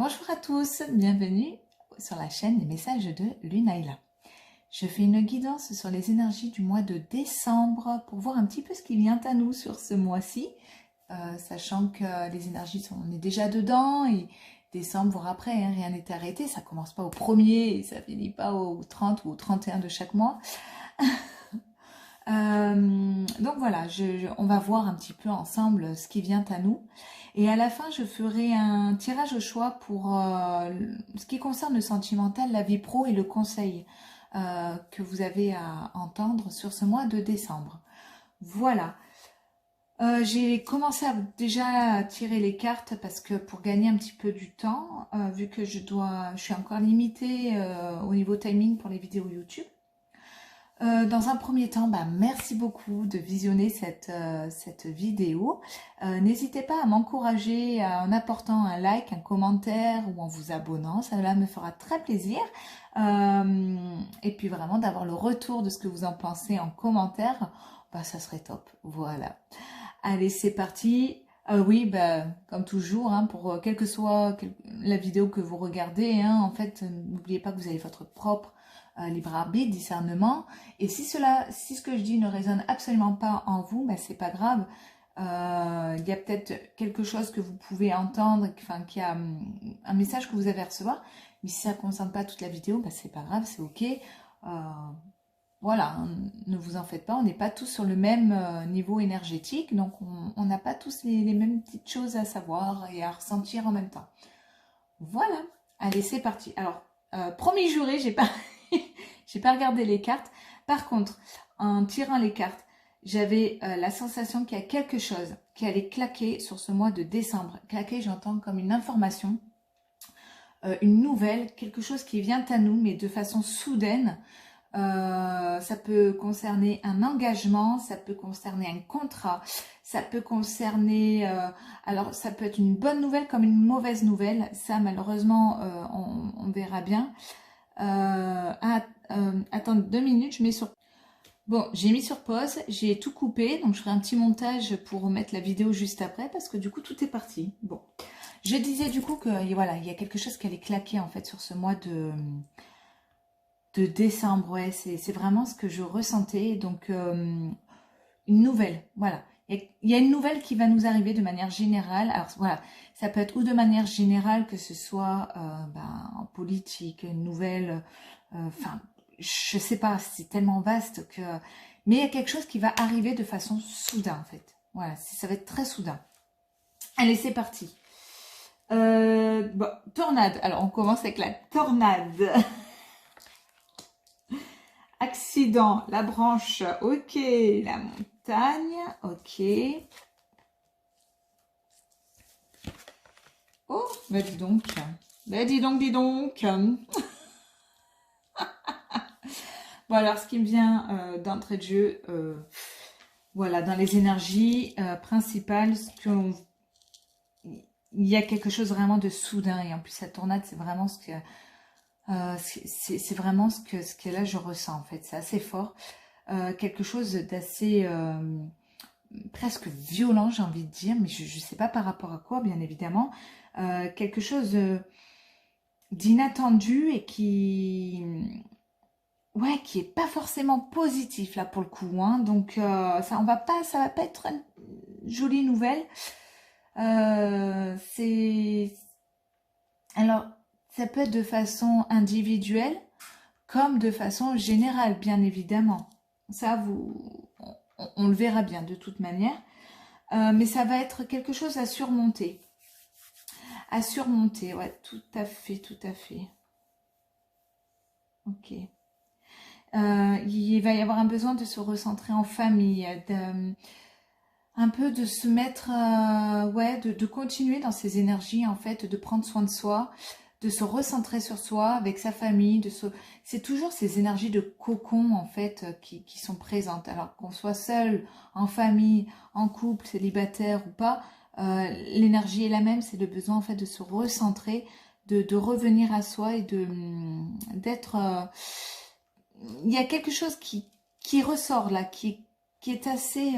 Bonjour à tous, bienvenue sur la chaîne des messages de Lunaïla. Je fais une guidance sur les énergies du mois de décembre pour voir un petit peu ce qui vient à nous sur ce mois-ci, sachant que les énergies on est déjà dedans et décembre, voire après, hein, rien n'est arrêté, ça commence pas au 1er et ça finit pas au 30 ou au 31 de chaque mois. Donc voilà, on va voir un petit peu ensemble ce qui vient à nous. Et à la fin, je ferai un tirage au choix pour ce qui concerne le sentimental, la vie pro et le conseil que vous avez à entendre sur ce mois de décembre. Voilà. J'ai commencé déjà à tirer les cartes parce que pour gagner un petit peu du temps, vu que je suis encore limitée au niveau timing pour les vidéos YouTube. Dans un premier temps, merci beaucoup de visionner cette vidéo. N'hésitez pas à m'encourager en apportant un like, un commentaire ou en vous abonnant. Cela me fera très plaisir. Et puis vraiment d'avoir le retour de ce que vous en pensez en commentaire, ça serait top. Voilà. Allez, c'est parti. Oui, comme toujours, hein, pour quelle que soit la vidéo que vous regardez, hein, en fait, n'oubliez pas que vous avez votre propre libre arbitre, discernement. Et si ce que je dis ne résonne absolument pas en vous, c'est pas grave. Il y a peut-être quelque chose que vous pouvez entendre, enfin, qu'il y a un message que vous avez à recevoir. Mais si ça ne concerne pas toute la vidéo, c'est pas grave, c'est ok. Voilà, hein, ne vous en faites pas, on n'est pas tous sur le même niveau énergétique, donc on n'a pas tous les mêmes petites choses à savoir et à ressentir en même temps. Voilà, allez, c'est parti. Alors, promis juré, j'ai pas regardé les cartes. Par contre, en tirant les cartes, j'avais la sensation qu'il y a quelque chose qui allait claquer sur ce mois de décembre. Claquer, j'entends comme une information, une nouvelle, quelque chose qui vient à nous, mais de façon soudaine. Ça peut concerner un engagement, ça peut concerner un contrat, ça peut concerner... alors, ça peut être une bonne nouvelle comme une mauvaise nouvelle. Ça, malheureusement, on verra bien. Attends 2 minutes, je mets sur... Bon, j'ai mis sur pause, j'ai tout coupé, donc je ferai un petit montage pour remettre la vidéo juste après, parce que du coup, tout est parti. Bon, je disais du coup que voilà, il y a quelque chose qui allait claquer en fait sur ce mois de décembre, ouais, c'est vraiment ce que je ressentais, donc une nouvelle, voilà. Il y a une nouvelle qui va nous arriver de manière générale, alors voilà, ça peut être ou de manière générale, que ce soit en politique, une nouvelle, enfin, je sais pas, c'est tellement vaste que... Mais il y a quelque chose qui va arriver de façon soudain, en fait. Voilà, ça va être très soudain. Allez, c'est parti. Bon, tornade. Alors, on commence avec la tornade. Accident, la branche, ok. La montagne, ok. Oh, dis donc. Dis donc. Bon, alors, ce qui me vient d'entrée de jeu, voilà, dans les énergies principales, il y a quelque chose vraiment de soudain. Et en plus, cette tornade, c'est vraiment ce que... c'est vraiment ce que là je ressens en fait, c'est assez fort, quelque chose d'assez presque violent, j'ai envie de dire, mais je sais pas par rapport à quoi, bien évidemment, quelque chose d'inattendu et qui est pas forcément positif là pour le coup, hein. Donc ça va pas être une jolie nouvelle. Alors, ça peut être de façon individuelle comme de façon générale, bien évidemment. Ça, on le verra bien de toute manière. Mais ça va être quelque chose à surmonter. À surmonter, ouais, tout à fait, tout à fait. Ok. Il va y avoir un besoin de se recentrer en famille, un peu de se mettre, de continuer dans ses énergies, en fait, de prendre soin de soi, de se recentrer sur soi, avec sa famille, c'est toujours ces énergies de cocon, en fait, qui sont présentes. Alors qu'on soit seul, en famille, en couple, célibataire ou pas, l'énergie est la même, c'est le besoin, en fait, de se recentrer, de revenir à soi et d'être... il y a quelque chose qui ressort, là, qui est assez...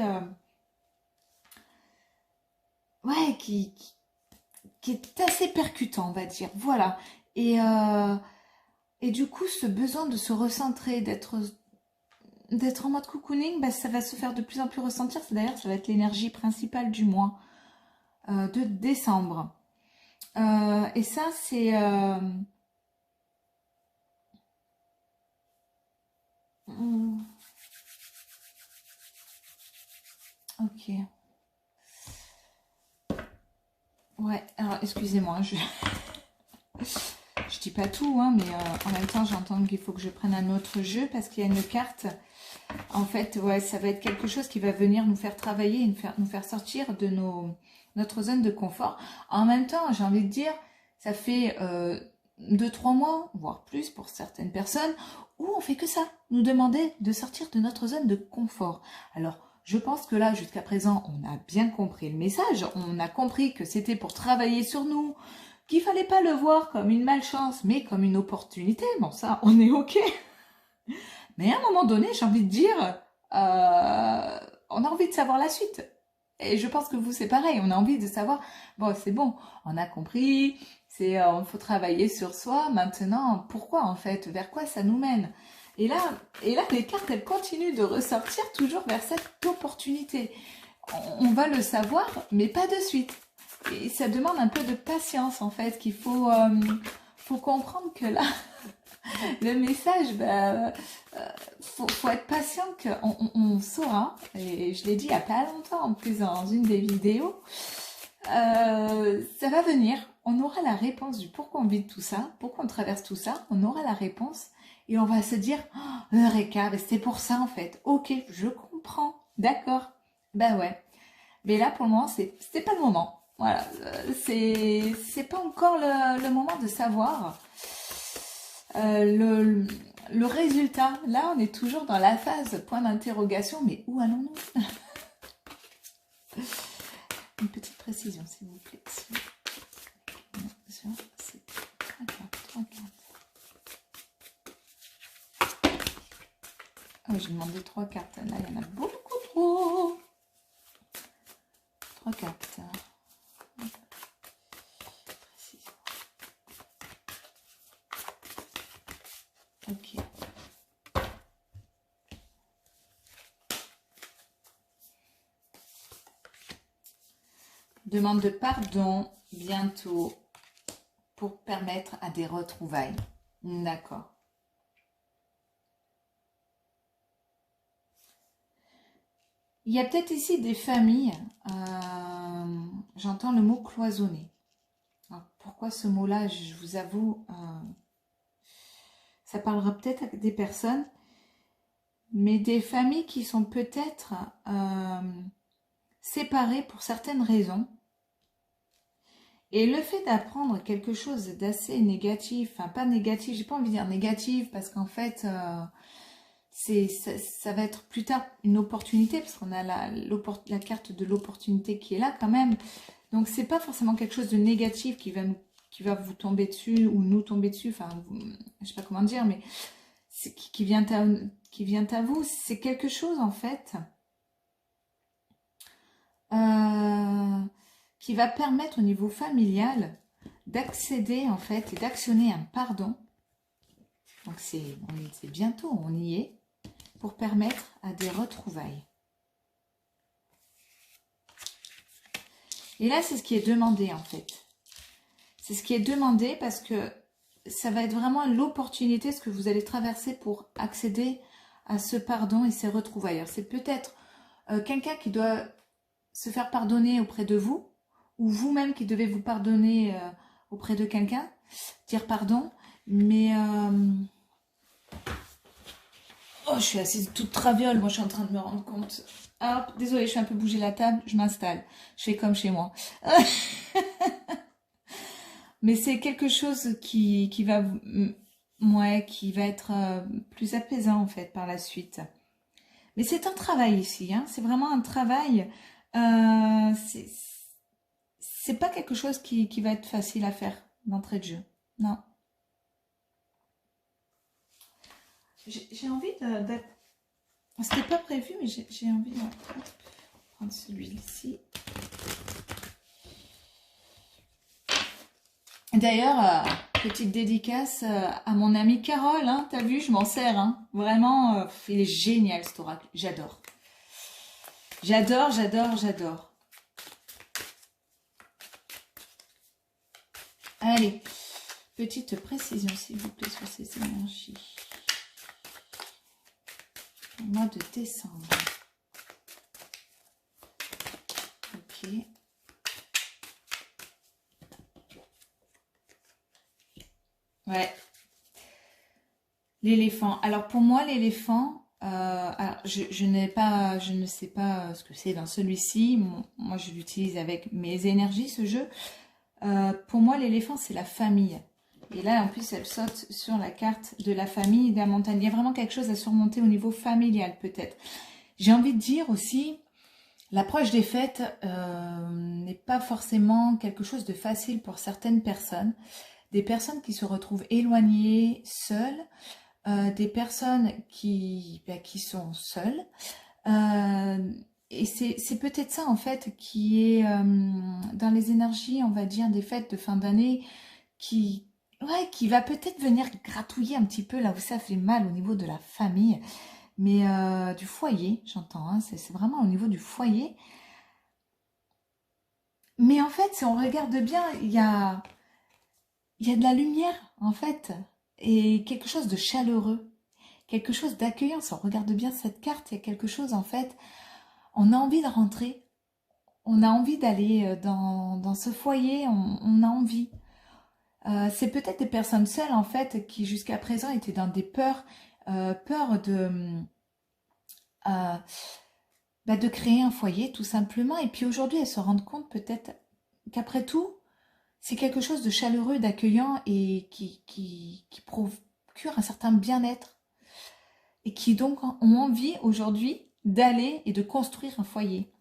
ouais, qui est assez percutant, on va dire. Voilà. Et du coup, ce besoin de se recentrer, d'être en mode cocooning, bah, ça va se faire de plus en plus ressentir. D'ailleurs, ça va être l'énergie principale du mois de décembre. Et ça, c'est... Ok. Ouais, alors excusez-moi, je dis pas tout, hein, mais en même temps, j'entends qu'il faut que je prenne un autre jeu parce qu'il y a une carte. En fait, ouais, ça va être quelque chose qui va venir nous faire travailler, et nous faire sortir de notre zone de confort. En même temps, j'ai envie de dire, ça fait 2-3 mois, voire plus pour certaines personnes, où on fait que ça, nous demander de sortir de notre zone de confort. Alors, je pense que là, jusqu'à présent, on a bien compris le message. On a compris que c'était pour travailler sur nous, qu'il fallait pas le voir comme une malchance, mais comme une opportunité. Bon, ça, on est OK. Mais à un moment donné, j'ai envie de dire, on a envie de savoir la suite. Et je pense que vous, c'est pareil. On a envie de savoir, bon, c'est bon, on a compris, il faut travailler sur soi. Maintenant, pourquoi en fait? Vers quoi ça nous mène? Et là, les cartes, elles continuent de ressortir toujours vers cette opportunité. On va le savoir, mais pas de suite. Et ça demande un peu de patience, en fait, qu'il faut comprendre que là, le message, bah, faut être patient qu'on saura, et je l'ai dit il n'y a pas longtemps, en plus dans une des vidéos, ça va venir, on aura la réponse du pourquoi on vit tout ça, pourquoi on traverse tout ça, on aura la réponse, et on va se dire, oh, Eureka, c'est pour ça en fait, ok, je comprends, d'accord, bah ouais, mais là pour le moment, c'était pas le moment, voilà, c'est pas encore le moment de savoir. Le résultat, là on est toujours dans la phase point d'interrogation, mais où allons-nous? Une petite précision s'il vous plaît. C'est 3 cartes. Oh, j'ai demandé 3 cartes, là il y en a beaucoup trop. 3 cartes. Précision. Ok. Demande de pardon bientôt pour permettre à des retrouvailles. D'accord. Il y a peut-être ici des familles, j'entends le mot cloisonné. Alors, pourquoi ce mot-là, je vous avoue, ça parlera peut-être à des personnes, mais des familles qui sont peut-être séparées pour certaines raisons. Et le fait d'apprendre quelque chose d'assez négatif, enfin pas négatif, j'ai pas envie de dire négatif, parce qu'en fait, ça va être plus tard une opportunité, parce qu'on a la carte de l'opportunité qui est là quand même. Donc c'est pas forcément quelque chose de négatif qui va vous tomber dessus ou nous tomber dessus, enfin je sais pas comment dire, mais qui vient à vous. C'est quelque chose en fait qui va permettre au niveau familial d'accéder en fait et d'actionner un pardon. Donc c'est bientôt, on y est, pour permettre à des retrouvailles. Et là, c'est ce qui est demandé en fait. C'est ce qui est demandé parce que ça va être vraiment l'opportunité, ce que vous allez traverser pour accéder à ce pardon et ces retrouvailles. C'est peut-être quelqu'un qui doit se faire pardonner auprès de vous, ou vous-même qui devez vous pardonner auprès de quelqu'un, dire pardon, mais... Oh, je suis assise toute traviole, moi je suis en train de me rendre compte. Ah, désolée, je suis un peu bougé la table, je m'installe. Je fais comme chez moi. Mais c'est quelque chose qui va, ouais, qui va être plus apaisant en fait par la suite. Mais c'est un travail ici, hein, c'est vraiment un travail. C'est pas quelque chose qui va être facile à faire d'entrée de jeu. Non. J'ai envie de... C'était pas prévu, mais j'ai envie de prendre celui-ci. D'ailleurs, petite dédicace à mon amie Carole, hein, t'as vu, je m'en sers, hein. Vraiment, il est génial cet oracle, j'adore. J'adore, j'adore, j'adore. Allez, petite précision s'il vous plaît sur ces énergies. Au mois de décembre. Ok. Ouais. L'éléphant. Alors pour moi, l'éléphant, je ne sais pas ce que c'est dans celui-ci. Moi, je l'utilise avec mes énergies, ce jeu. Pour moi, l'éléphant, c'est la famille. Et là, en plus, elle saute sur la carte de la famille et de la montagne. Il y a vraiment quelque chose à surmonter au niveau familial, peut-être. J'ai envie de dire aussi, l'approche des fêtes n'est pas forcément quelque chose de facile pour certaines personnes. Des personnes qui se retrouvent éloignées, seules, des personnes qui sont seules. Et c'est peut-être ça, en fait, qui est dans les énergies, on va dire, des fêtes de fin d'année, qui va peut-être venir gratouiller un petit peu là où ça fait mal au niveau de la famille, mais du foyer, j'entends, hein, c'est vraiment au niveau du foyer. Mais en fait, si on regarde bien, il y a de la lumière, en fait, et quelque chose de chaleureux, quelque chose d'accueillant. Si on regarde bien cette carte, il y a quelque chose, en fait, on a envie de rentrer, on a envie d'aller dans ce foyer, on a envie. C'est peut-être des personnes seules, en fait, qui jusqu'à présent étaient dans des peurs, peur euh, de créer un foyer, tout simplement. Et puis aujourd'hui, elles se rendent compte peut-être qu'après tout, c'est quelque chose de chaleureux, d'accueillant et qui procure un certain bien-être et qui donc ont envie aujourd'hui d'aller et de construire un foyer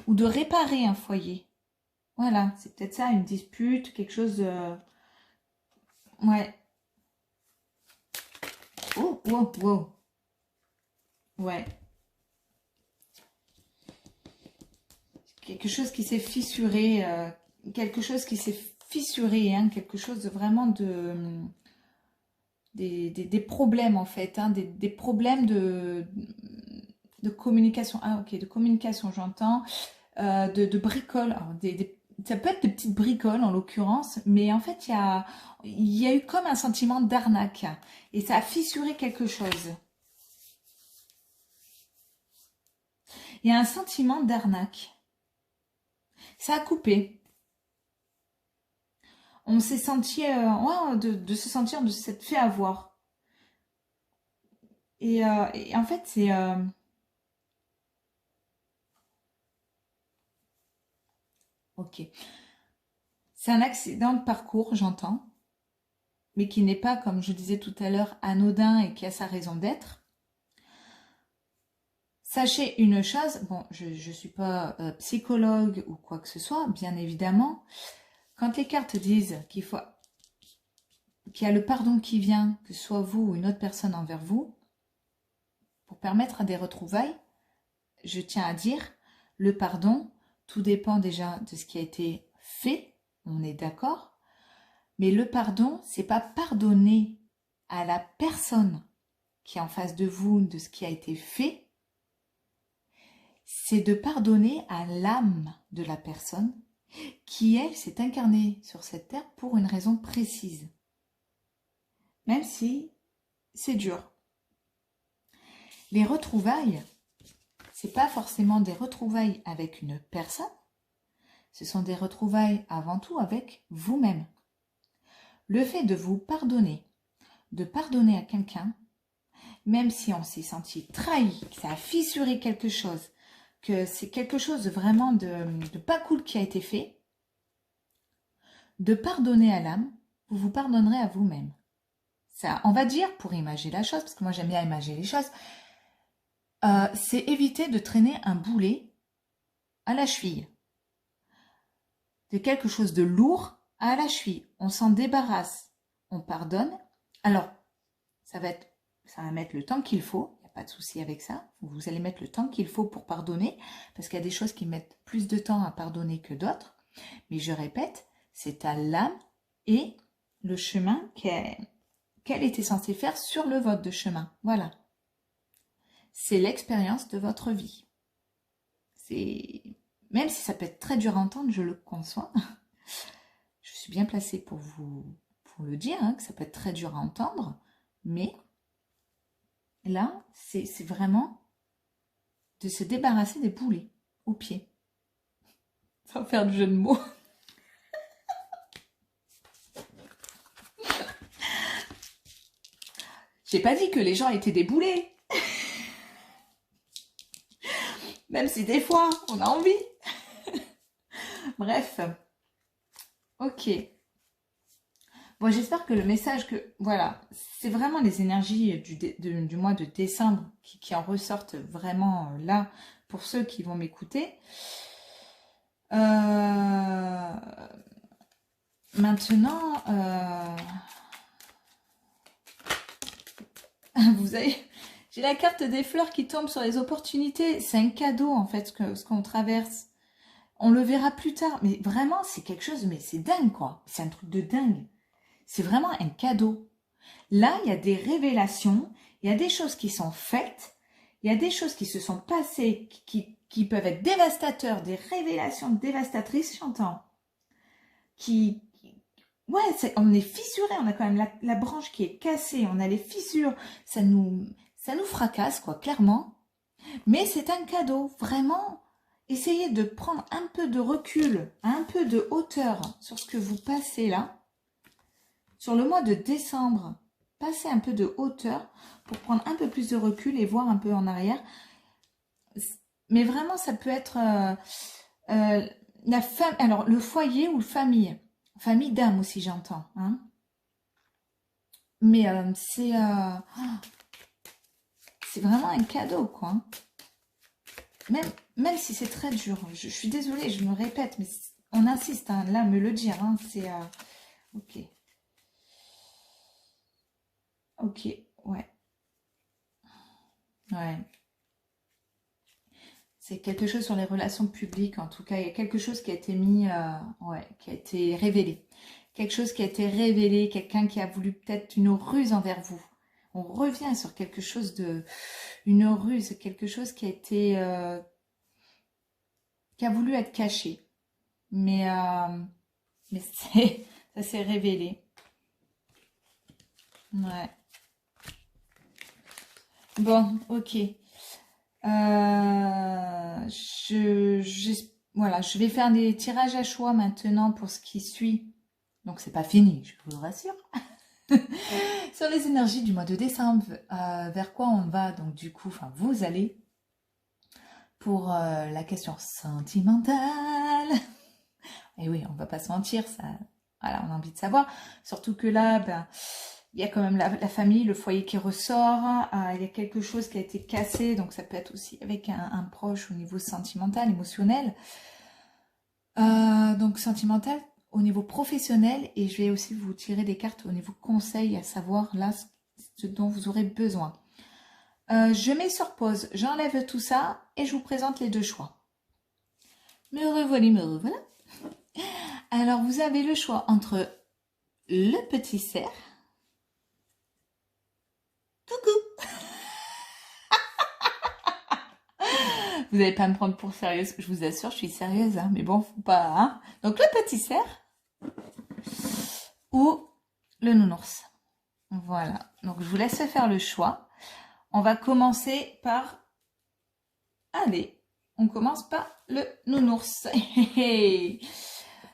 ou de réparer un foyer. Voilà, c'est peut-être ça, une dispute, quelque chose de... Ouais. Oh, wow, wow. Ouais. Quelque chose qui s'est fissuré, quelque chose qui s'est fissuré, hein, quelque chose de vraiment de... Des problèmes en fait, hein, des problèmes de communication. Ah ok, de communication j'entends, de bricoles. Alors, ça peut être des petites bricoles en l'occurrence, mais en fait il y a eu comme un sentiment d'arnaque et ça a fissuré quelque chose. Il y a un sentiment d'arnaque. Ça a coupé. On s'est senti, ouais, de se sentir, de s'être fait avoir. Et en fait, c'est... ok. C'est un accident de parcours, j'entends, mais qui n'est pas, comme je disais tout à l'heure, anodin et qui a sa raison d'être. Sachez une chose, bon, je ne suis pas psychologue ou quoi que ce soit, bien évidemment. Quand les cartes disent qu'il y a le pardon qui vient, que ce soit vous ou une autre personne envers vous, pour permettre à des retrouvailles, je tiens à dire, le pardon, tout dépend déjà de ce qui a été fait, on est d'accord, mais le pardon, c'est pas pardonner à la personne qui est en face de vous de ce qui a été fait, c'est de pardonner à l'âme de la personne qui, elle, s'est incarnée sur cette terre pour une raison précise. Même si c'est dur. Les retrouvailles, c'est pas forcément des retrouvailles avec une personne, ce sont des retrouvailles avant tout avec vous-même. Le fait de vous pardonner, de pardonner à quelqu'un, même si on s'est senti trahi, que ça a fissuré quelque chose, que c'est quelque chose de vraiment de pas cool qui a été fait, de pardonner à l'âme, vous vous pardonnerez à vous-même. Ça, on va dire, pour imager la chose, parce que moi j'aime bien imager les choses, c'est éviter de traîner un boulet à la cheville. De quelque chose de lourd à la cheville. On s'en débarrasse, on pardonne. Alors, ça va mettre le temps qu'il faut, il n'y a pas de souci avec ça. Vous allez mettre le temps qu'il faut pour pardonner, parce qu'il y a des choses qui mettent plus de temps à pardonner que d'autres. Mais je répète, C'est ta l'âme et le chemin qu'elle était censée faire sur le vote de chemin. Voilà. C'est l'expérience de votre vie. Même si ça peut être très dur à entendre, je le conçois. Je suis bien placée pour le dire, hein, que ça peut être très dur à entendre. Mais là, c'est vraiment de se débarrasser des boulets aux pieds. Sans faire de jeu de mots. J'ai pas dit que les gens étaient des boulets. Même si des fois, on a envie. Bref. Ok. Bon, j'espère que le message voilà, c'est vraiment les énergies du mois de décembre qui en ressortent vraiment là pour ceux qui vont m'écouter. Maintenant, j'ai la carte des fleurs qui tombe sur les opportunités. C'est un cadeau en fait ce qu'on traverse. On le verra plus tard, mais vraiment c'est quelque chose, mais c'est dingue quoi. C'est un truc de dingue. C'est vraiment un cadeau. Là, il y a des révélations, il y a des choses qui sont faites, il y a des choses qui se sont passées, qui peuvent être dévastateurs, des révélations dévastatrices, j'entends. Ouais, on est fissuré, on a quand même la branche qui est cassée, on a les fissures, ça nous fracasse, quoi, clairement. Mais c'est un cadeau, vraiment. Essayez de prendre un peu de recul, un peu de hauteur sur ce que vous passez là. Sur le mois de décembre, passez un peu de hauteur pour prendre un peu plus de recul et voir un peu en arrière. Mais vraiment, ça peut être alors le foyer ou famille. Famille d'âme aussi, j'entends. Hein. Mais c'est vraiment un cadeau, quoi. Même si c'est très dur. Je suis désolée, je me répète, mais on insiste, hein, là, me le dire. Hein, c'est... ok. Ok, ouais. Ouais. C'est quelque chose sur les relations publiques, en tout cas. Il y a quelque chose qui a été mis... ouais, qui a été révélé. Quelque chose qui a été révélé, quelqu'un qui a voulu peut-être une ruse envers vous. On revient sur quelque chose de... Une ruse, quelque chose qui a été... qui a voulu être caché. Mais ça s'est révélé. Ouais. Bon, ok. Voilà, je vais faire des tirages à choix maintenant pour ce qui suit. Donc, c'est pas fini, je vous le rassure. Sur les énergies du mois de décembre, vers quoi on va, donc du coup, enfin, vous allez pour la question sentimentale. Et oui, on va pas se mentir, ça, voilà, on a envie de savoir. Surtout que là, ben, il y a quand même la famille, le foyer qui ressort. Il y a quelque chose qui a été cassé, donc ça peut être aussi avec un proche au niveau sentimental, émotionnel. Donc sentimental au niveau professionnel, et je vais aussi vous tirer des cartes au niveau conseil, à savoir là ce dont vous aurez besoin. Je mets sur pause, j'enlève tout ça et je vous présente les deux choix. Me revoilà. Alors vous avez le choix entre le petit cerf. Coucou. Vous n'allez pas me prendre pour sérieuse, je vous assure, je suis sérieuse, hein, mais bon, faut pas. Hein. Donc le petit cerf ou le nounours. Voilà, donc je vous laisse faire le choix. On va commencer par... Allez, on commence par le nounours.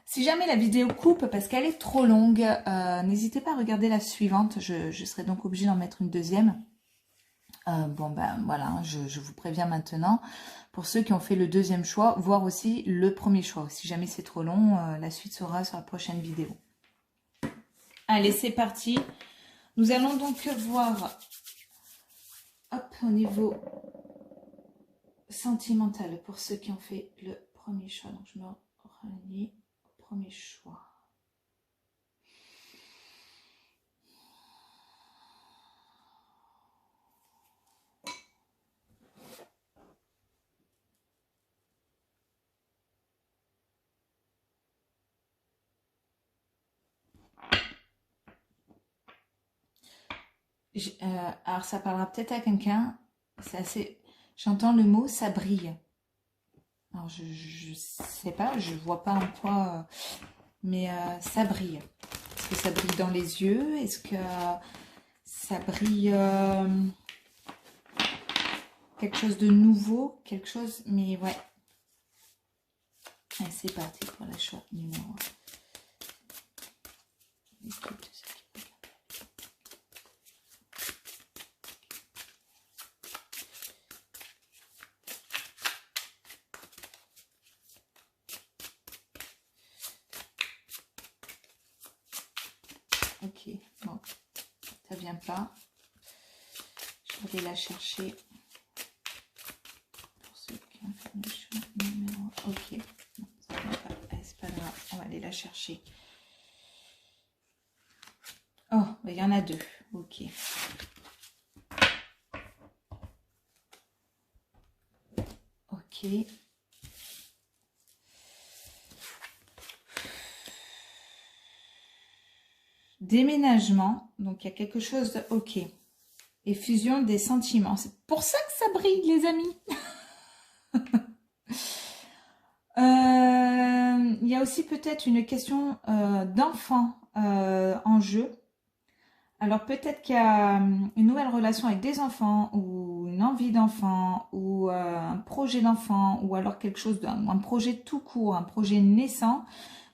Si jamais la vidéo coupe parce qu'elle est trop longue, n'hésitez pas à regarder la suivante. Je serai donc obligée d'en mettre une deuxième. Bon ben voilà, je vous préviens maintenant. Pour ceux qui ont fait le deuxième choix, voir aussi le premier choix. Si jamais c'est trop long, la suite sera sur la prochaine vidéo. Allez, c'est parti. Nous allons donc voir, hop, au niveau sentimental pour ceux qui ont fait le premier choix. Donc je me relie au premier choix. Alors, ça parlera peut-être à quelqu'un. C'est assez... J'entends le mot ça brille. Alors, je sais pas, je vois pas en quoi, mais ça brille. Est-ce que ça brille dans les yeux? Est-ce que ça brille quelque chose de nouveau? Quelque chose, mais ouais. Allez, c'est parti pour la choix numéro 1. Ok, bon, ça vient pas. Je vais aller la chercher. Pour ceux qui ont fait le choix numéro 1. Ok, non, ça vient pas. Allez, c'est pas grave, on va aller la chercher. Oh, il y en a deux. Ok. Ok. Déménagement. Donc, il y a quelque chose de... Ok. Et fusion des sentiments. C'est pour ça que ça brille, les amis. Il y a aussi peut-être une question d'enfant en jeu. Alors peut-être qu'il y a une nouvelle relation avec des enfants ou une envie d'enfant ou un projet d'enfant ou alors quelque chose un projet tout court, un projet naissant,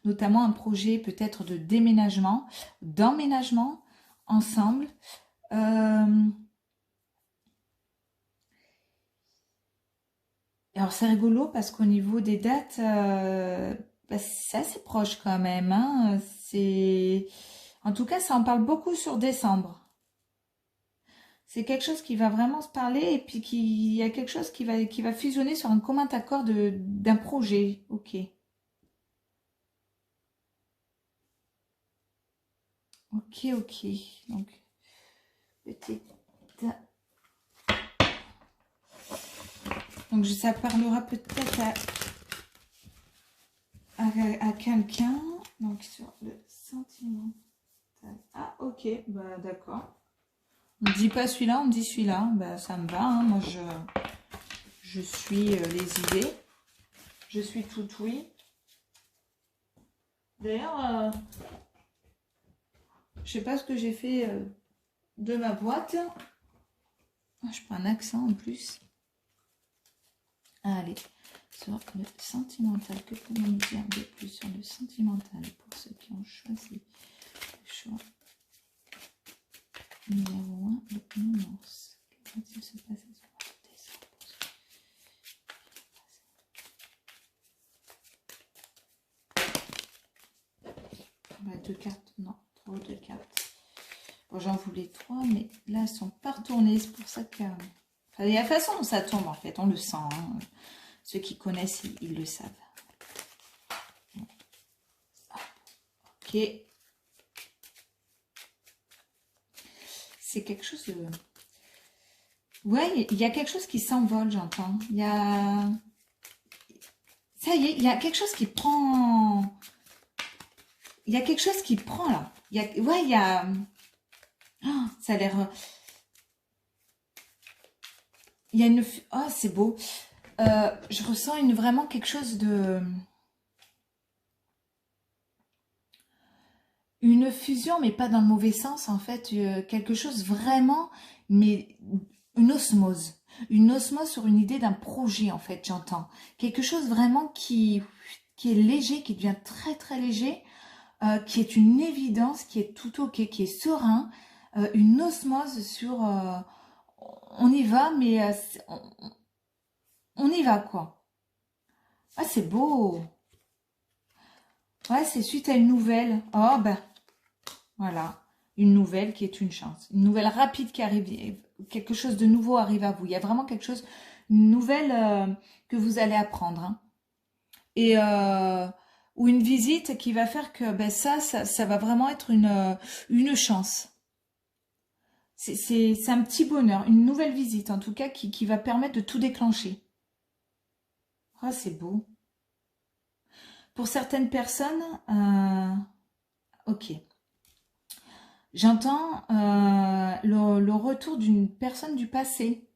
notamment un projet peut-être de déménagement, d'emménagement ensemble. Alors c'est rigolo parce qu'au niveau des dates, bah, c'est assez proche quand même, hein. En tout cas, ça en parle beaucoup sur décembre. C'est quelque chose qui va vraiment se parler et puis il y a quelque chose qui va fusionner sur un commun accord d'un projet. Ok. Ok, ok. Donc, petit. Donc, ça parlera peut-être à quelqu'un. Donc, sur le sentiment. Ah, ok. Bah, d'accord. On ne dit pas celui-là, on me dit celui-là. Bah, ça me va, hein. Moi, je suis les idées. Je suis tout oui. D'ailleurs, je sais pas ce que j'ai fait de ma boîte. Ah, je prends un accent en plus. Allez, sur le sentimental. Que pouvons nous dire de plus sur le sentimental pour ceux qui ont choisi le choix numéro 1 de Nounours? Que va-t-il se passer sur le décembre? Bah, deux cartes, non, trop de cartes. Bon, j'en voulais trois, mais là, elles sont pas retournées. C'est pour ça que... Enfin, il y a la façon dont ça tombe, en fait. On le sent. Hein. Ceux qui connaissent, ils le savent. Ok. C'est quelque chose de... Ouais, il y a quelque chose qui s'envole, j'entends. Il y a... Ça y est, il y a quelque chose qui prend... Il y a quelque chose qui prend, là. Ouais, il y a... Oh, ça a l'air... Il y a une... Oh, c'est beau. Je ressens vraiment quelque chose de... Une fusion, mais pas dans le mauvais sens, en fait. Quelque chose vraiment... Mais une osmose. Une osmose sur une idée d'un projet, en fait, j'entends. Quelque chose vraiment qui est léger, qui devient très, très léger, qui est une évidence, qui est tout ok, qui est serein. Une osmose sur... on y va, mais on y va, quoi. Ah, c'est beau. Ouais, c'est suite à une nouvelle. Oh, ben, voilà. Une nouvelle qui est une chance. Une nouvelle rapide qui arrive. Quelque chose de nouveau arrive à vous. Il y a vraiment quelque chose, une nouvelle que vous allez apprendre. Hein. Et ou une visite qui va faire que ben ça va vraiment être une chance. C'est un petit bonheur, une nouvelle visite en tout cas qui va permettre de tout déclencher. Ah, c'est beau. Pour certaines personnes, ok. J'entends le retour d'une personne du passé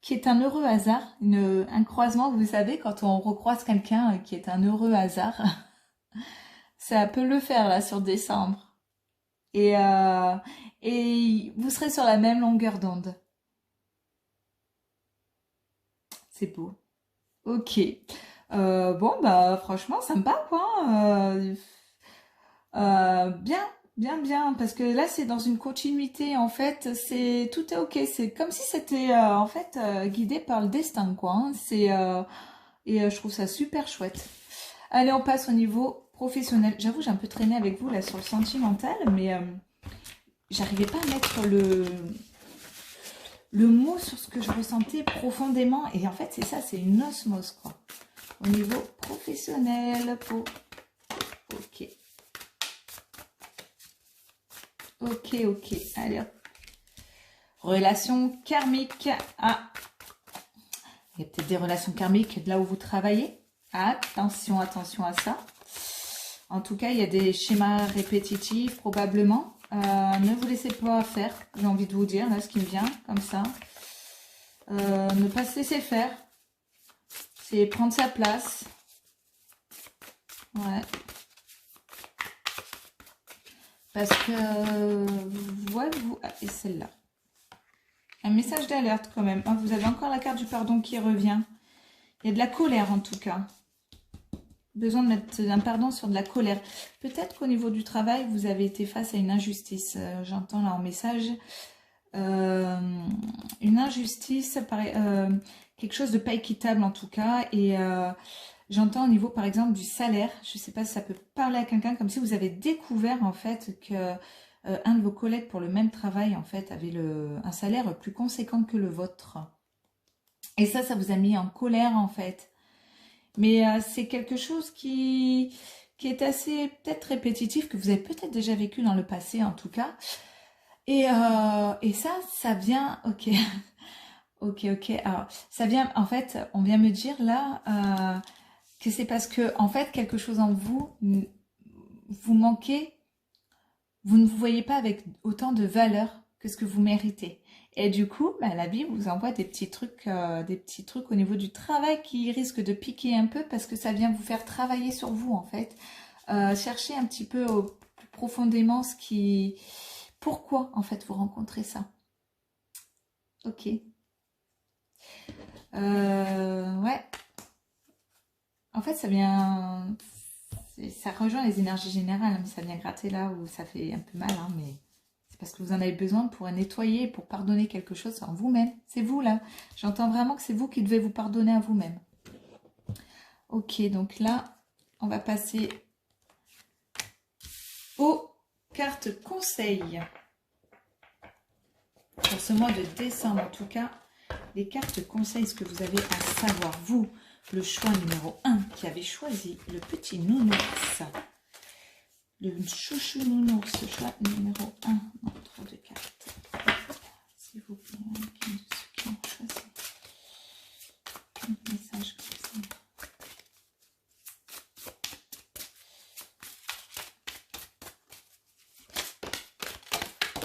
qui est un heureux hasard, un croisement, vous savez, quand on recroise quelqu'un qui est un heureux hasard, ça peut le faire là sur décembre. Et, euh, et vous serez sur la même longueur d'onde. C'est beau. Ok. Bon, bah franchement, ça me va, quoi. Bien, bien, bien, parce que là, c'est dans une continuité, en fait, tout est ok. C'est comme si c'était, en fait, guidé par le destin, quoi. Hein. Je trouve ça super chouette. Allez, on passe au niveau professionnel. J'avoue, j'ai un peu traîné avec vous, là, sur le sentimental, mais j'arrivais pas à mettre le mot sur ce que je ressentais profondément. Et en fait, c'est ça, c'est une osmose, quoi. Au niveau professionnel, ok. Ok, ok. Allez, hop. Relation karmique. Ah, il y a peut-être des relations karmiques là où vous travaillez. Attention, attention à ça. En tout cas, il y a des schémas répétitifs, probablement. Ne vous laissez pas faire, j'ai envie de vous dire, là, ce qui me vient, comme ça. Ne pas se laisser faire. C'est prendre sa place. Ouais. Parce que... ouais, vous... ah, et celle-là. Un message d'alerte quand même. Ah, vous avez encore la carte du pardon qui revient. Il y a de la colère en tout cas. Besoin de mettre un pardon sur de la colère. Peut-être qu'au niveau du travail, vous avez été face à une injustice. J'entends là en message. Une injustice, quelque chose de pas équitable en tout cas. Et j'entends au niveau par exemple du salaire. Je ne sais pas si ça peut parler à quelqu'un comme si vous avez découvert en fait que un de vos collègues pour le même travail en fait avait un salaire plus conséquent que le vôtre. Et ça vous a mis en colère en fait. Mais c'est quelque chose qui est assez peut-être répétitif, que vous avez peut-être déjà vécu dans le passé en tout cas. Et ça vient, ok, ok, ok. Alors, ça vient, en fait, on vient me dire là que c'est parce que, en fait, quelque chose en vous, vous manquez, vous ne vous voyez pas avec autant de valeur que ce que vous méritez. Et du coup, bah, la vie vous envoie des petits trucs au niveau du travail qui risquent de piquer un peu parce que ça vient vous faire travailler sur vous en fait. Chercher un petit peu plus profondément pourquoi en fait vous rencontrez ça. Ok. Ouais. En fait, ça rejoint les énergies générales, hein, mais ça vient gratter là où ça fait un peu mal, hein, mais c'est parce que vous en avez besoin pour nettoyer, pour pardonner quelque chose en vous-même. C'est vous là. J'entends vraiment que c'est vous qui devez vous pardonner à vous-même. Ok, donc là, on va passer aux cartes conseils. Pour ce mois de décembre, en tout cas, les cartes conseils, ce que vous avez à savoir, vous, le choix numéro 1 qui avez choisi le petit nounours. Le chouchou nounours, choix numéro 1 entre deux cartes. S'il vous plaît, qui de ceux qui ont choisi un message comme ça.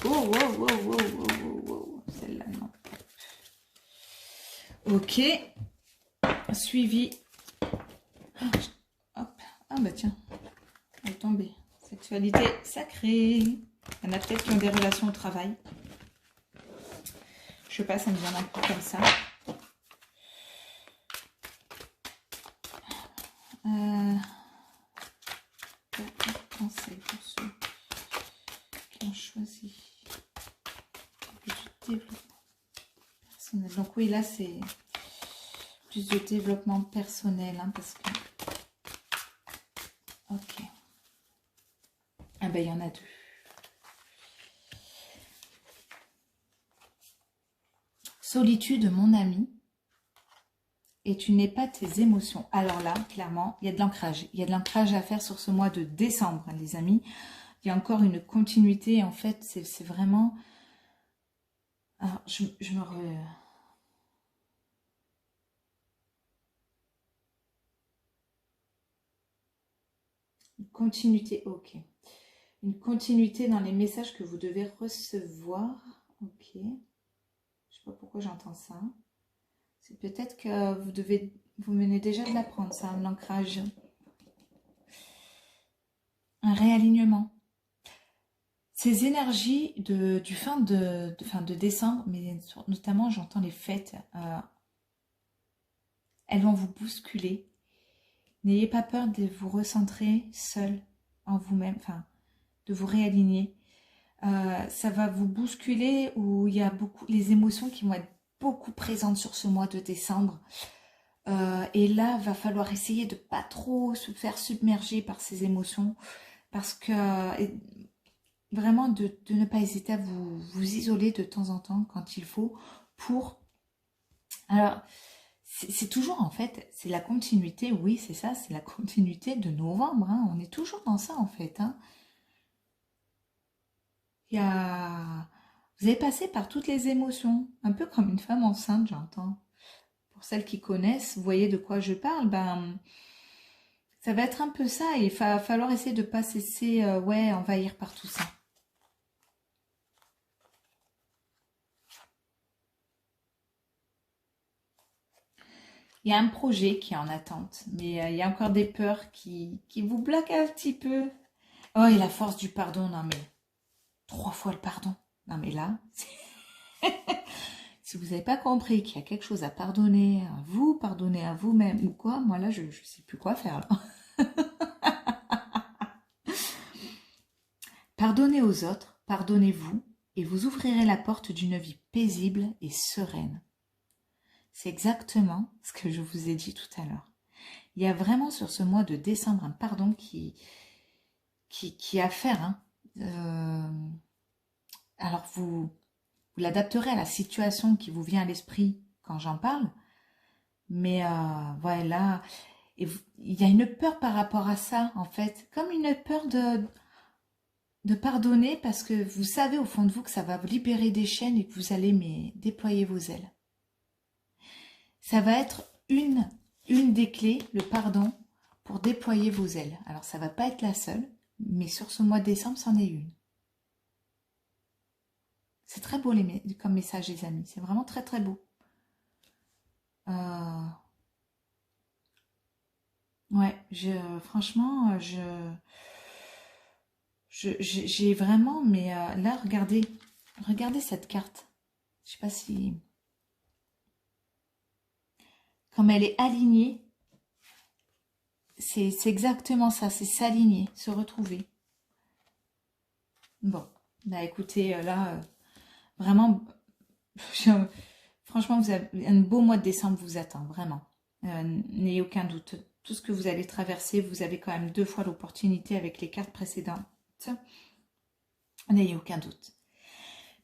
Oh, wow, wow, wow, wow, wow, wow. Celle-là, non. Ok. Suivi. Hop. Ah bah tiens, elle est tombée. Sexualité sacrée. Il y en a peut-être qui ont des relations au travail. Je sais pas, ça me vient un peu comme ça. Conseil pour ceux qui ont choisi du développement personnel. Donc oui, là c'est plus de développement personnel, hein, parce que... Ok. Ah ben il y en a deux. Solitude, mon ami, et tu n'es pas tes émotions. Alors là, clairement, il y a de l'ancrage. Il y a de l'ancrage à faire sur ce mois de décembre, hein, les amis. Il y a encore une continuité. En fait, c'est vraiment... Alors, je me... Continuité, ok. une continuité dans les messages que vous devez recevoir. Ok. Je sais pas pourquoi j'entends ça. C'est peut-être que vous venez déjà de l'apprendre, ça, un ancrage. Un réalignement. Ces énergies du fin de décembre, mais notamment j'entends les fêtes, elles vont vous bousculer. N'ayez pas peur de vous recentrer seul en vous-même, enfin de vous réaligner. Ça va vous bousculer où il y a beaucoup les émotions qui vont être beaucoup présentes sur ce mois de décembre. Et là, va falloir essayer de pas trop se faire submerger par ces émotions parce que vraiment de ne pas hésiter à vous isoler de temps en temps quand il faut pour... Alors, c'est toujours en fait, c'est la continuité, oui c'est ça, c'est la continuité de novembre, hein. On est toujours dans ça en fait. Hein. Il y a... Vous avez passé par toutes les émotions, un peu comme une femme enceinte j'entends. Pour celles qui connaissent, vous voyez de quoi je parle, ben... Ça va être un peu ça, et il va falloir essayer de ne pas se laisser envahir par tout ça. Il y a un projet qui est en attente, mais il y a encore des peurs qui vous bloquent un petit peu. Oh, et la force du pardon, non mais 3 fois le pardon. Non mais là, si vous n'avez pas compris qu'il y a quelque chose à pardonner à vous-même ou quoi, moi là, je ne sais plus quoi faire là. Pardonnez aux autres, pardonnez-vous, et vous ouvrirez la porte d'une vie paisible et sereine. C'est exactement ce que je vous ai dit tout à l'heure. Il y a vraiment sur ce mois de décembre un pardon qui est à faire. Hein. Alors vous l'adapterez à la situation qui vous vient à l'esprit quand j'en parle. Mais voilà, il y a une peur par rapport à ça en fait. Comme une peur de pardonner parce que vous savez au fond de vous que ça va vous libérer des chaînes et que vous allez déployer vos ailes. Ça va être une des clés, le pardon, pour déployer vos ailes. Alors ça ne va pas être la seule, mais sur ce mois de décembre, c'en est une. C'est très beau comme message, les amis. C'est vraiment très très beau. Ouais, franchement, j'ai vraiment, mais là, regardez cette carte. Je sais pas si, comme elle est alignée, c'est exactement ça, c'est s'aligner, se retrouver. Bon, bah écoutez, là, vraiment, franchement, un beau mois de décembre vous attend, vraiment. N'ayez aucun doute. Tout ce que vous allez traverser, vous avez quand même 2 fois l'opportunité avec les cartes précédentes. N'ayez aucun doute.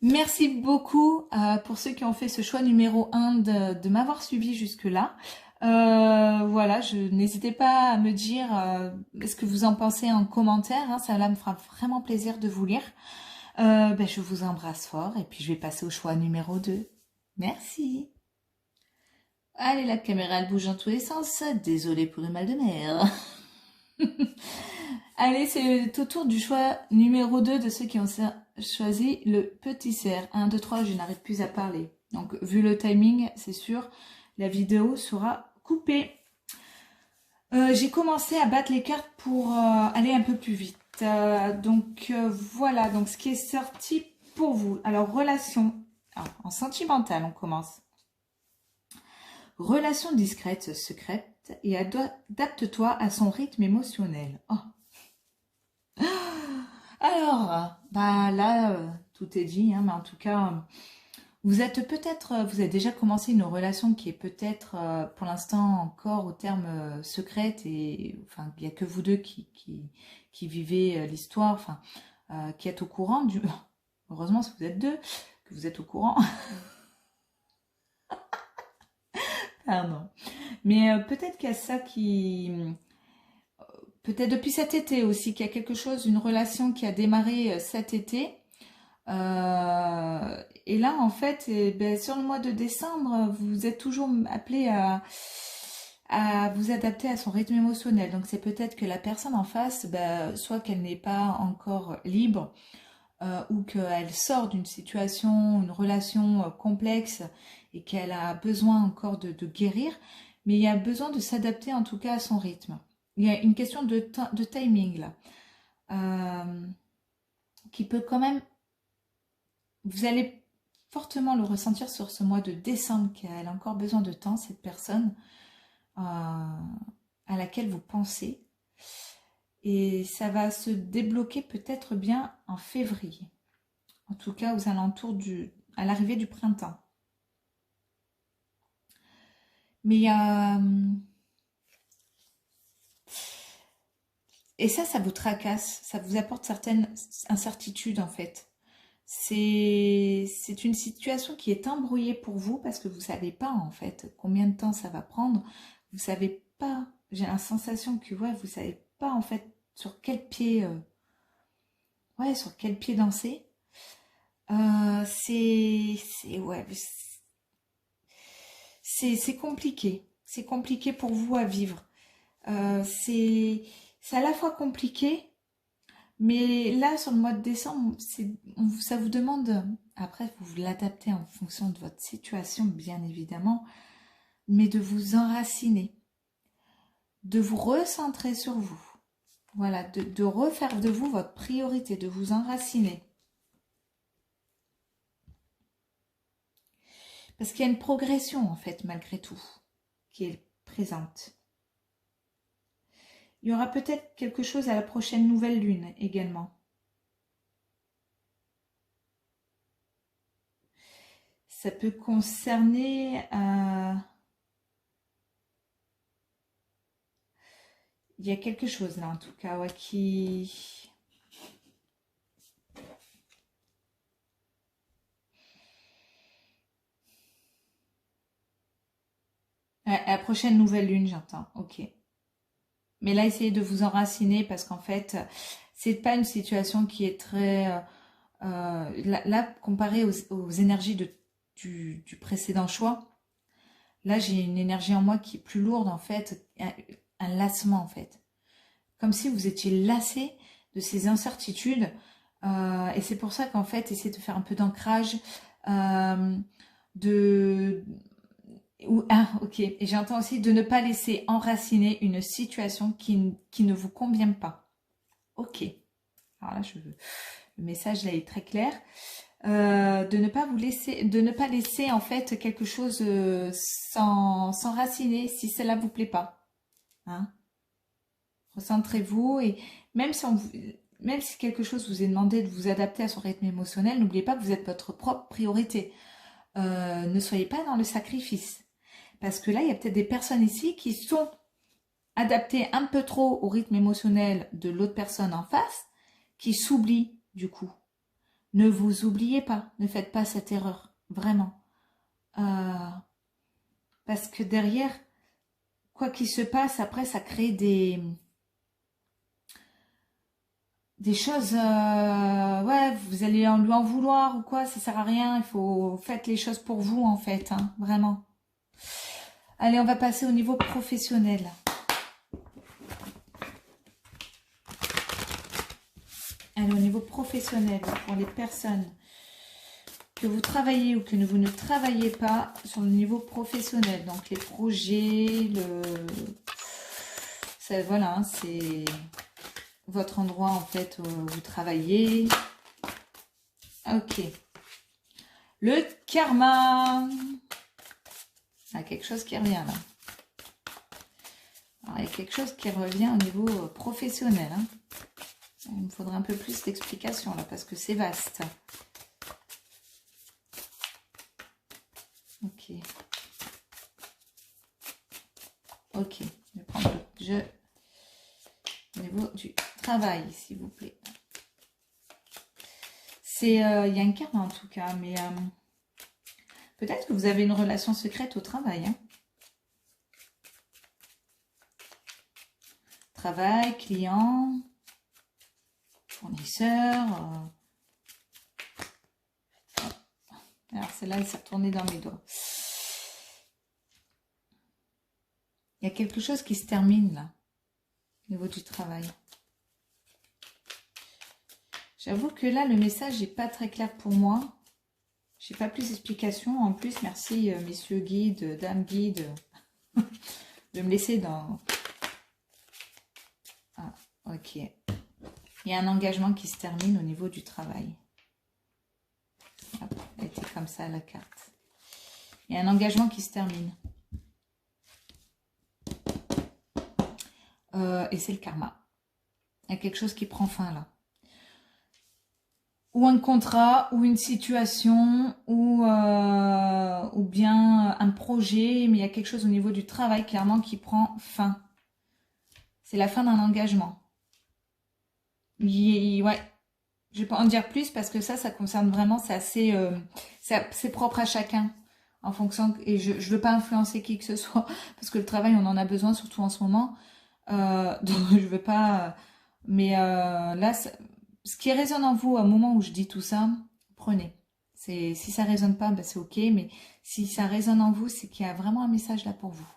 Merci beaucoup pour ceux qui ont fait ce choix numéro 1 de m'avoir suivi jusque-là. Voilà, n'hésitez pas à me dire ce que vous en pensez en commentaire. Hein, ça là me fera vraiment plaisir de vous lire. Je vous embrasse fort et puis je vais passer au choix numéro 2. Merci. Allez, la caméra elle bouge dans tous les sens. Désolée pour le mal de mer. Allez, c'est au tour du choix numéro 2 de ceux qui ont choisi le petit cerf. 1, 2, 3, je n'arrive plus à parler. Donc, vu le timing, c'est sûr, la vidéo sera coupée. J'ai commencé à battre les cartes pour aller un peu plus vite. Voilà, donc ce qui est sorti pour vous. Alors, relation. Alors, en sentimental, on commence. Relation discrète, secrète, et adapte-toi à son rythme émotionnel. Oh. Alors, bah là, tout est dit, hein, mais en tout cas, vous avez déjà commencé une relation qui est peut-être pour l'instant encore au terme secrète et enfin il n'y a que vous deux qui vivez l'histoire, enfin qui êtes au courant du. Heureusement si vous êtes deux, que vous êtes au courant. Pardon. Mais peut-être qu'il y a ça qui. Peut-être depuis cet été aussi, qu'il y a quelque chose, une relation qui a démarré cet été. Et là, en fait, sur le mois de décembre, vous êtes toujours appelé à vous adapter à son rythme émotionnel. Donc c'est peut-être que la personne en face, bah, soit qu'elle n'est pas encore libre, ou qu'elle sort d'une situation, une relation complexe et qu'elle a besoin encore de guérir, mais il y a besoin de s'adapter en tout cas à son rythme. Il y a une question de timing là, qui peut quand même, vous allez fortement le ressentir sur ce mois de décembre, qu'elle a encore besoin de temps, cette personne à laquelle vous pensez. Et ça va se débloquer peut-être bien en février. En tout cas, aux alentours à l'arrivée du printemps. Mais il y a... Et ça vous tracasse, ça vous apporte certaines incertitudes en fait. C'est une situation qui est embrouillée pour vous parce que vous ne savez pas en fait combien de temps ça va prendre. Vous ne savez pas, j'ai la sensation que ouais, vous ne savez pas en fait sur quel pied, sur quel pied danser. Ouais, c'est compliqué. C'est compliqué pour vous à vivre. C'est à la fois compliqué, mais là, sur le mois de décembre, ça vous demande, après, vous l'adaptez en fonction de votre situation, bien évidemment, mais de vous enraciner, de vous recentrer sur vous. Voilà, de refaire de vous votre priorité, de vous enraciner. Parce qu'il y a une progression, en fait, malgré tout, qui est présente. Il y aura peut-être quelque chose à la prochaine nouvelle lune également. Ça peut concerner... il y a quelque chose là, en tout cas, ouais, qui... À la prochaine nouvelle lune, j'entends. Ok. Mais là, essayez de vous enraciner parce qu'en fait, c'est pas une situation qui est très... là, comparé aux énergies du précédent choix, là, j'ai une énergie en moi qui est plus lourde, en fait, un lassement, en fait. Comme si vous étiez lassé de ces incertitudes. Et c'est pour ça qu'en fait, essayez de faire un peu d'ancrage, de... ok. Et j'entends aussi de ne pas laisser enraciner une situation qui ne vous convient pas. Ok. Alors là, le message là est très clair. De ne pas laisser en fait quelque chose s'enraciner si cela vous plaît pas. Hein. Recentrez-vous et même si, même si quelque chose vous est demandé de vous adapter à son rythme émotionnel, n'oubliez pas que vous êtes votre propre priorité. Ne soyez pas dans le sacrifice. Parce que là, il y a peut-être des personnes ici qui sont adaptées un peu trop au rythme émotionnel de l'autre personne en face, qui s'oublient du coup. Ne vous oubliez pas, ne faites pas cette erreur, vraiment. Parce que derrière, quoi qu'il se passe, après, ça crée des choses, ouais, vous allez lui en vouloir ou quoi, ça sert à rien, faites les choses pour vous en fait, hein, vraiment. Allez, on va passer au niveau professionnel. Allez, au niveau professionnel, pour les personnes que vous travaillez ou que vous ne travaillez pas sur le niveau professionnel, donc les projets, voilà, hein, c'est votre endroit en fait où vous travaillez. Ok. Le karma. Il y a quelque chose qui revient là. Alors, il y a quelque chose qui revient au niveau professionnel. Hein. Il me faudrait un peu plus d'explications là parce que c'est vaste. Ok. Ok. Je vais prendre le jeu au niveau du travail, s'il vous plaît. Il y a un karma en tout cas, mais peut-être que vous avez une relation secrète au travail. Hein. Travail, client, fournisseur. Alors celle-là, elle s'est retournée dans mes doigts. Il Il y a quelque chose qui se termine là, au niveau du travail. J'avoue que là, le message n'est pas très clair pour moi. Je n'ai pas plus d'explications. En plus, merci messieurs guides, dames guides, de me laisser dans... Ah, ok. Il y a un engagement qui se termine au niveau du travail. Hop, elle était comme ça la carte. Il y a un engagement qui se termine. Et c'est le karma. Il y a quelque chose qui prend fin là. Ou un contrat, ou une situation, ou bien un projet, mais il y a quelque chose au niveau du travail clairement qui prend fin. C'est la fin d'un engagement. Ouais, je vais pas en dire plus parce que ça concerne vraiment, c'est assez, c'est propre à chacun. En fonction, et je veux pas influencer qui que ce soit, parce que le travail, on en a besoin, surtout en ce moment. Donc je veux pas... Mais là, ce qui résonne en vous au moment où je dis tout ça, prenez. Si ça résonne pas, ben c'est ok, mais si ça résonne en vous, c'est qu'il y a vraiment un message là pour vous.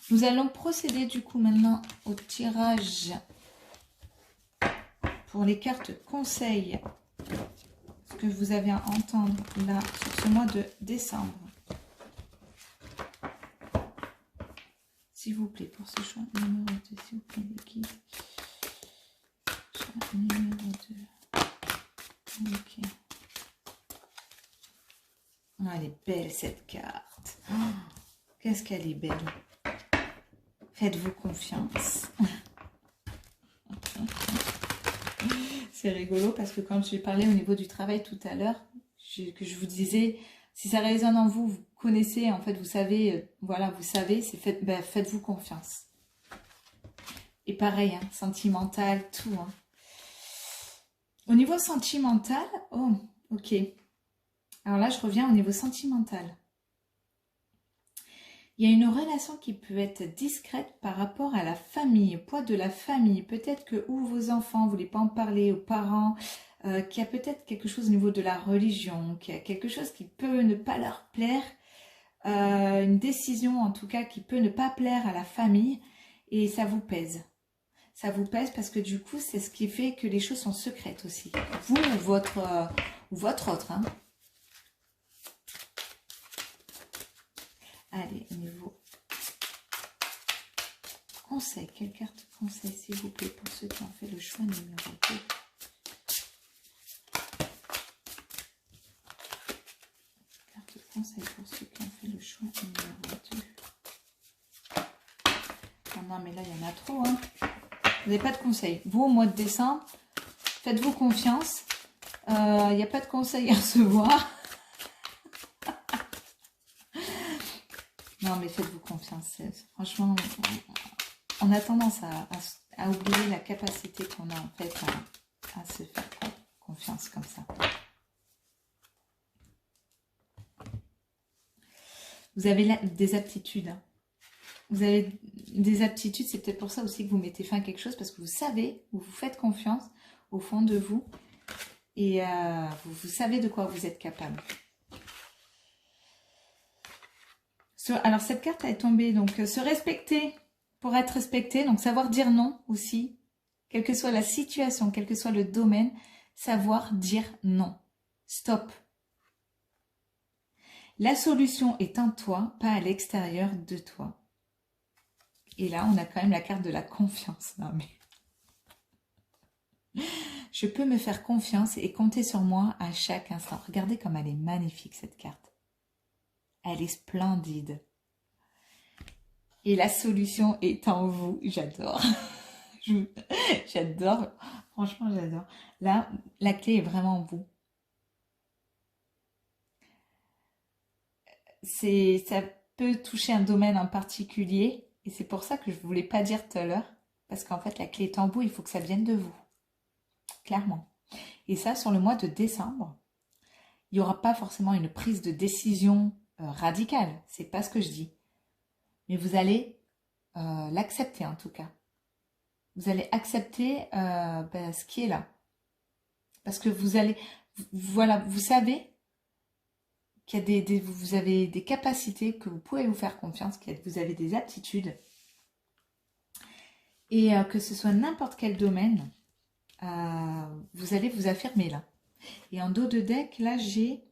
Nous allons procéder du coup maintenant au tirage pour les cartes conseils, ce que vous avez à entendre là sur ce mois de décembre. S'il vous plaît, pour ce choix numéro 2, s'il vous plaît, les guides. Choix numéro 2. Ok. Oh, elle est belle cette carte. Oh, qu'est-ce qu'elle est belle. Faites-vous confiance. C'est rigolo parce que quand j'ai parlé au niveau du travail tout à l'heure, que je vous disais, si ça résonne en vous, vous connaissez, en fait, vous savez, voilà, vous savez, c'est faites-vous confiance. Et pareil, hein, sentimental, tout. Hein. Au niveau sentimental, oh, ok. Alors là, je reviens au niveau sentimental. Il y a une relation qui peut être discrète par rapport à la famille, au poids de la famille. Peut-être que ou vos enfants, vous ne voulez pas en parler aux parents, qu'il y a peut-être quelque chose au niveau de la religion, qu'il y a quelque chose qui peut ne pas leur plaire, une décision en tout cas qui peut ne pas plaire à la famille et ça vous pèse. Ça vous pèse parce que du coup, c'est ce qui fait que les choses sont secrètes aussi. Vous ou votre autre. Hein. Allez, au niveau conseil, quelle carte conseil s'il vous plaît pour ceux qui ont fait le choix numéro 2. Carte conseil pour ceux qui ont fait le choix numéro 2. Oh non, mais là, il y en a trop. Hein. Vous n'avez pas de conseil. Vous, au mois de décembre, faites-vous confiance. Il n'y a pas de conseil à recevoir. Non, mais faites-vous confiance. Franchement, on a tendance à oublier la capacité qu'on a en fait à se faire confiance comme ça. Vous avez des aptitudes. Hein. Vous avez des aptitudes, c'est peut-être pour ça aussi que vous mettez fin à quelque chose, parce que vous savez, vous vous faites confiance au fond de vous, et vous savez de quoi vous êtes capable. Alors cette carte est tombée, donc se respecter pour être respecté, donc savoir dire non aussi, quelle que soit la situation, quel que soit le domaine, savoir dire non. Stop. La solution est en toi, pas à l'extérieur de toi. Et là, on a quand même la carte de la confiance. Non mais... Je peux me faire confiance et compter sur moi à chaque instant. Regardez comme elle est magnifique cette carte. Elle est splendide. Et la solution est en vous. J'adore. J'adore. Franchement, j'adore. Là, la clé est vraiment en vous. Ça peut toucher un domaine en particulier. Et c'est pour ça que je ne voulais pas dire tout à l'heure. Parce qu'en fait, la clé est en vous. Il faut que ça vienne de vous. Clairement. Et ça, sur le mois de décembre, il n'y aura pas forcément une prise de décision radicale. C'est pas ce que je dis. Mais vous allez l'accepter en tout cas. Vous allez accepter ce qui est là. Parce que vous allez, voilà, vous savez qu'il y a vous avez des capacités, que vous pouvez vous faire confiance, vous avez des aptitudes. Et que ce soit n'importe quel domaine, vous allez vous affirmer là. Et en dos de deck, là, j'ai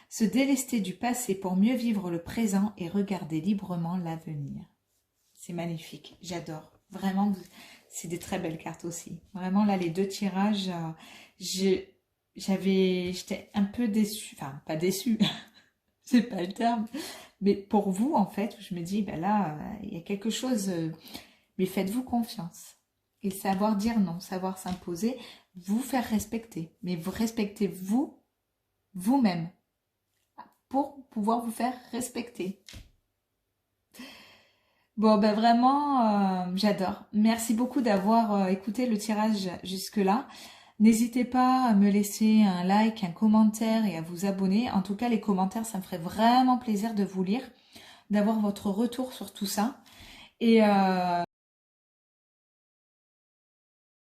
se délester du passé pour mieux vivre le présent et regarder librement l'avenir. C'est magnifique, j'adore. Vraiment, c'est des très belles cartes aussi. Vraiment, là, les deux tirages, j'étais un peu déçue. Enfin, pas déçue, c'est pas le terme. Mais pour vous, en fait, je me dis, ben là, il y a quelque chose, mais faites-vous confiance. Et savoir dire non, savoir s'imposer, vous faire respecter. Mais vous respectez vous-même, pour pouvoir vous faire respecter. Bon, ben vraiment, j'adore. Merci beaucoup d'avoir écouté le tirage jusque-là. N'hésitez pas à me laisser un like, un commentaire et à vous abonner. En tout cas, les commentaires, ça me ferait vraiment plaisir de vous lire, d'avoir votre retour sur tout ça. Et